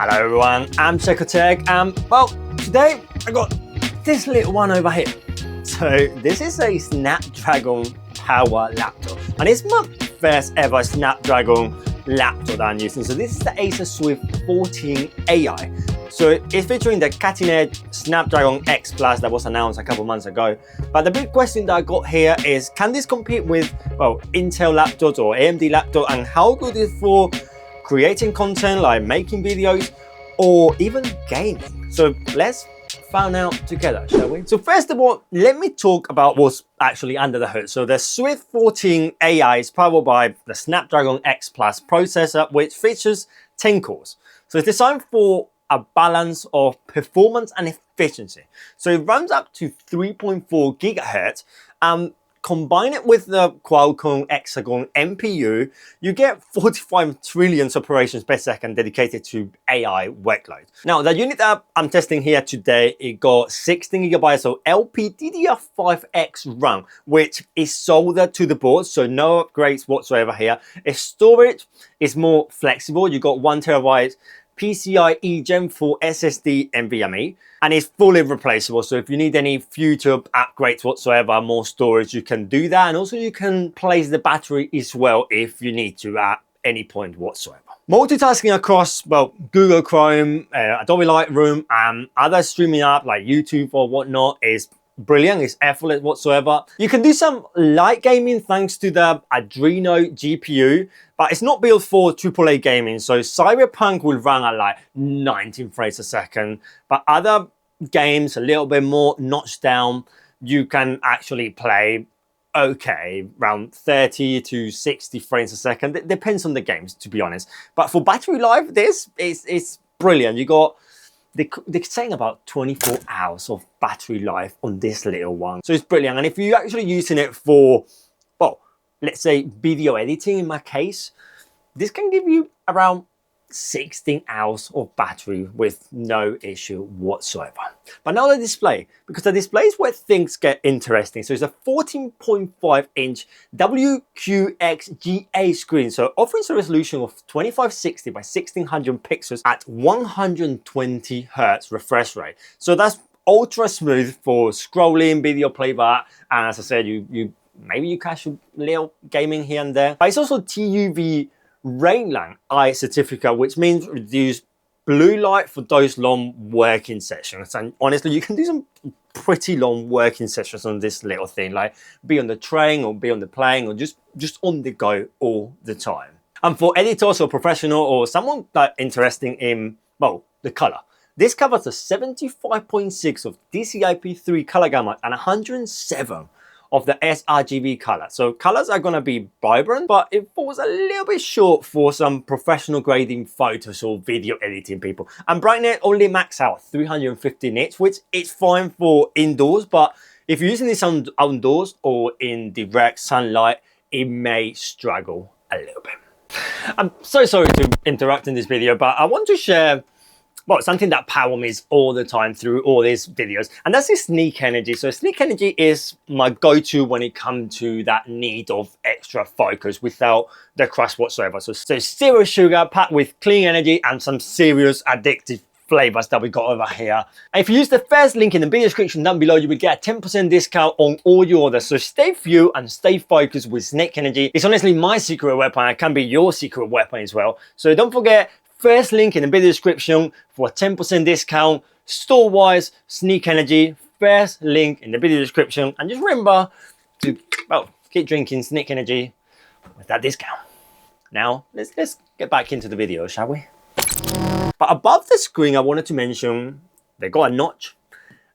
Hello everyone, I'm CheCo Tech, well, today I got this little one over here. So this is a Snapdragon-powered laptop, and it's my first ever Snapdragon laptop that I'm using. So this is the Acer Swift 14 AI. So it's featuring the cutting-edge Snapdragon X Plus that was announced a couple months ago. But the big question that I got here is, can this compete with, well, Intel laptops or AMD laptop, and how good is it for creating content like making videos or even gaming? So let's find out together, shall we? So first of all, let me talk about what's actually under the hood. So the Swift 14 AI is powered by the Snapdragon X Plus processor, which features 10 cores. So it's designed for a balance of performance and efficiency. So it runs up to 3.4 gigahertz. Combine it with the Qualcomm Hexagon NPU, you get 45 trillion operations per second dedicated to AI workload. Now, the unit that I'm testing here today, it got 16 gigabytes of LPDDR5X RAM, which is soldered to the board, so no upgrades whatsoever here. Its storage is more flexible. You got 1 terabyte PCIe Gen 4 SSD NVMe, and it's fully replaceable. So if you need any future upgrades whatsoever, more storage, you can do that. And also you can place the battery as well if you need to at any point whatsoever. Multitasking across, well, Google Chrome, Adobe Lightroom, and other streaming apps like YouTube or whatnot is brilliant. It's effortless whatsoever. You can do some light gaming thanks to the Adreno GPU, but it's not built for AAA gaming. So Cyberpunk will run at like 19 frames a second, but other games a little bit more notched down, you can actually play okay, around 30 to 60 frames a second. It depends on the games, to be honest. But for battery life, this is brilliant. You got, they're saying about 24 hours of battery life on this little one. So it's brilliant. And if you're actually using it for, well, let's say video editing in my case, this can give you around 16 hours of battery with no issue whatsoever. But now the display, because the display is where things get interesting. So it's a 14.5 inch WQXGA screen, so offering a resolution of 2560 by 1600 pixels at 120 hertz refresh rate. So that's ultra smooth for scrolling, video playback, and as I said, maybe you catch a little gaming here and there. But it's also TUV Rainland Eye certificate, which means reduce blue light for those long working sessions. And honestly, you can do some pretty long working sessions on this little thing, like be on the train or be on the plane or just on the go all the time. And for editors or professional or someone that interested in, well, the color, this covers a 75.6 of DCI-P3 color gamut and 107 of the sRGB color. So colors are gonna be vibrant, but it falls a little bit short for some professional grading photos or video editing people. And brightness only max out 350 nits, which is fine for indoors, but if you're using this outdoors or in direct sunlight, it may struggle a little bit. I'm so sorry to interrupt in this video, but I want to share, well, something that powers me all the time through all these videos, and that's the Sneak Energy. So Sneak Energy is my go-to when it comes to that need of extra focus without the crush whatsoever. So zero sugar, packed with clean energy and some serious addictive flavors that we got over here. And if you use the first link in the video description down below, you will get a 10% discount on all your orders. So stay fueled and stay focused with Sneak Energy. It's honestly my secret weapon. It can be your secret weapon as well. So don't forget, first link in the video description for a 10% discount, store-wise, Sneak Energy, first link in the video description. And just remember to, well, keep drinking Sneak Energy with that discount. Now, let's get back into the video, shall we? But above the screen, I wanted to mention they got a notch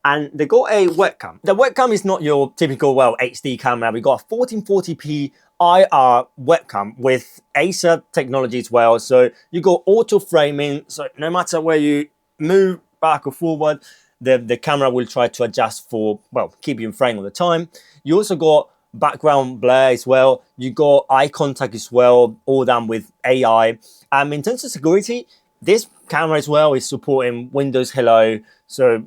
and they got a webcam. The webcam is not your typical, well, HD camera. We got a 1440p IR webcam with Acer technology as well. So you got auto framing. So no matter where you move back or forward, the camera will try to adjust for, well, keep you in frame all the time. You also got background blur as well. You got eye contact as well, all done with AI. In terms of security, this camera as well is supporting Windows Hello. So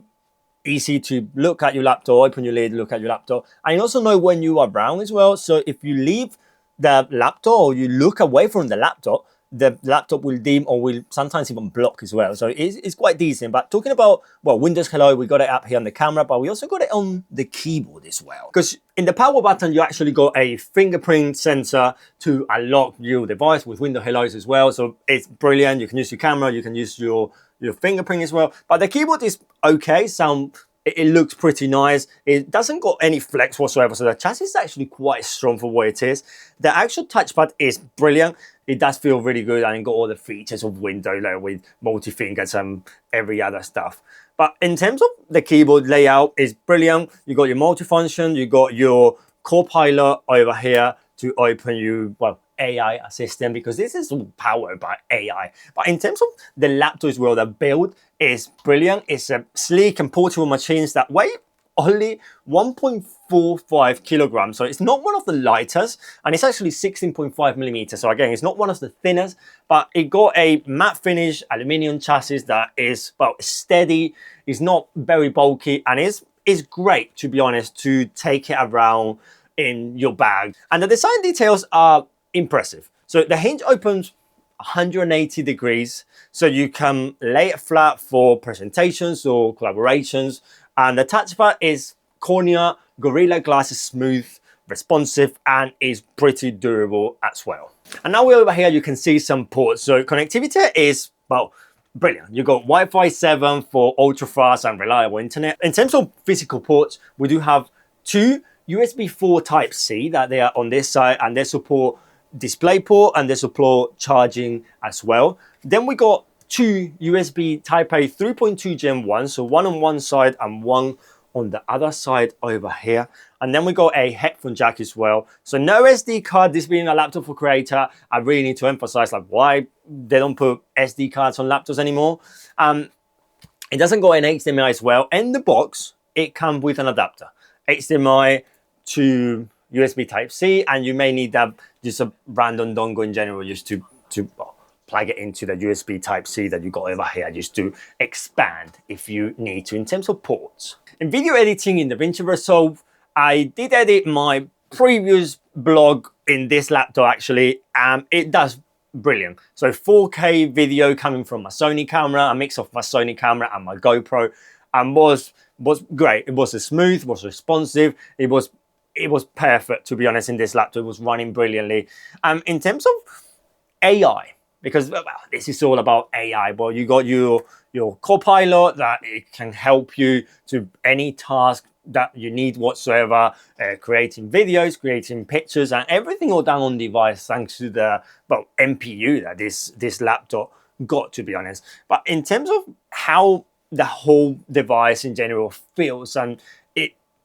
easy to look at your laptop, open your lid, look at your laptop. And you also know when you are around as well. So if you leave the laptop or you look away from the laptop, the laptop will dim or will sometimes even block as well. So it's quite decent. But talking about, well, Windows Hello, we got it up here on the camera, but we also got it on the keyboard as well. Because in the power button, you actually got a fingerprint sensor to unlock your device with Windows Hellos as well. So it's brilliant. You can use your camera, you can use your fingerprint as well. But the keyboard is okay. It looks pretty nice. It doesn't got any flex whatsoever. So the chassis is actually quite strong for what it is. The actual touchpad is brilliant. It does feel really good, and it got all the features of Windows, like with multi-fingers and every other stuff. But in terms of the keyboard layout, is brilliant. You got your multifunction, you got your copilot over here to open you, well, AI assistant, because this is all powered by AI. But in terms of the laptop as well, the build is brilliant. It's a sleek and portable machines that weigh only 1.45 kilograms. So it's not one of the lightest, and it's actually 16.5 millimeters. So again, it's not one of the thinnest, but it got a matte finish aluminum chassis that is, well, steady. It's not very bulky, and is great, to be honest, to take it around in your bag. And the design details are impressive. So the hinge opens 180 degrees, so you can lay it flat for presentations or collaborations. And the touchpad is Cornea Gorilla Glass, smooth, responsive, and is pretty durable as well. And now we're over here, you can see some ports. So connectivity is, well, brilliant. You got Wi-Fi 7 for ultra fast and reliable internet. In terms of physical ports, we do have two USB 4 Type-C that they are on this side, and they support DisplayPort and they support charging as well. Then we got two USB Type-A 3.2 Gen 1, so one on one side and one on the other side over here. And then we got a headphone jack as well. So no SD card. This being a laptop for creator, I really need to emphasize like why they don't put SD cards on laptops anymore. It doesn't got an HDMI as well. In the box, it comes with an adapter, HDMI to USB Type-C, and you may need that just a random dongle in general just to plug it into the USB Type-C that you got over here, just to expand if you need to in terms of ports. In video editing in DaVinci Resolve, I did edit my previous blog in this laptop actually, and it does brilliant. So 4K video coming from my Sony camera, a mix of my Sony camera and my GoPro, and was great. It was smooth, was responsive, it was perfect, to be honest. In this laptop, it was running brilliantly. In terms of AI, because well, this is all about AI, but you got your copilot that it can help you to any task that you need whatsoever, creating videos, creating pictures, and everything all done on device thanks to the NPU that this laptop got, to be honest. But in terms of how the whole device in general feels and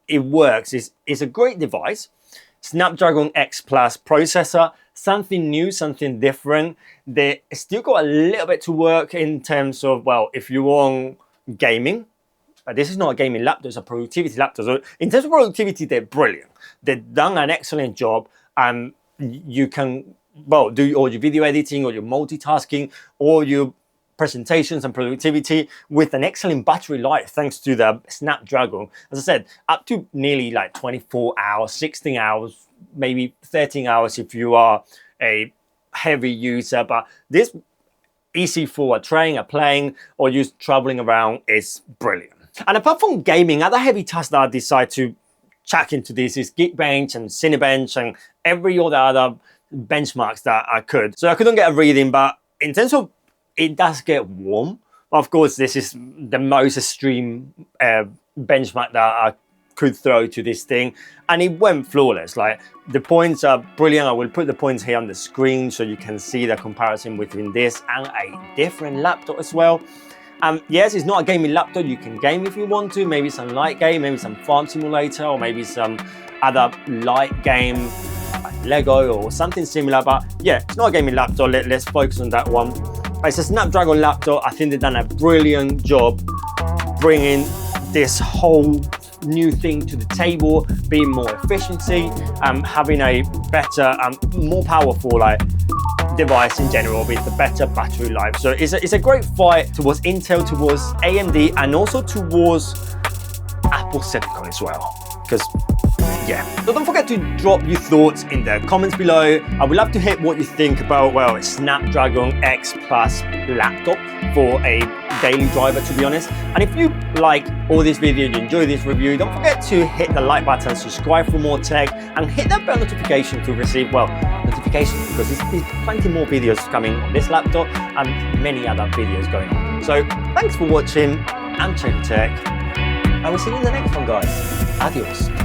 it works, it's a great device. Snapdragon X Plus processor, something new, something different. They still got a little bit to work in terms of, well, if you're on gaming, this is not a gaming laptop, it's a productivity laptop. So in terms of productivity, they're brilliant. They've done an excellent job. You can, well, do all your video editing or your multitasking or your presentations and productivity with an excellent battery life thanks to the Snapdragon. As I said, up to nearly like 24 hours, 16 hours, maybe 13 hours if you are a heavy user. But this easy for a train, a plane, or just traveling around is brilliant. And apart from gaming, other heavy tasks that I decide to chuck into this is Geekbench and Cinebench and every other benchmarks that I could. So I couldn't get a reading, but in terms of it does get warm. Of course, this is the most extreme benchmark that I could throw to this thing, and it went flawless. Like, the points are brilliant. I will put the points here on the screen so you can see the comparison between this and a different laptop as well. Yes, it's not a gaming laptop. You can game if you want to, maybe some light game, maybe some farm simulator, or maybe some other light game like Lego or something similar. But yeah, it's not a gaming laptop. Let's focus on that one. It's a Snapdragon laptop. I think they've done a brilliant job bringing this whole new thing to the table, being more efficiency, having a better, more powerful device in general with a better battery life. So it's a great fight towards Intel, towards AMD, and also towards Apple Silicon as well. Because yeah. So don't forget to drop your thoughts in the comments below. I would love to hear what you think about, well, a Snapdragon X Plus laptop for a daily driver, to be honest. And if you like all this video, you enjoy this review, don't forget to hit the like button, subscribe for more tech, and hit that bell notification to receive, well, notifications, because there's plenty more videos coming on this laptop and many other videos going on. So thanks for watching. I'm CheCo Tech. I will see you in the next one, guys. Adios.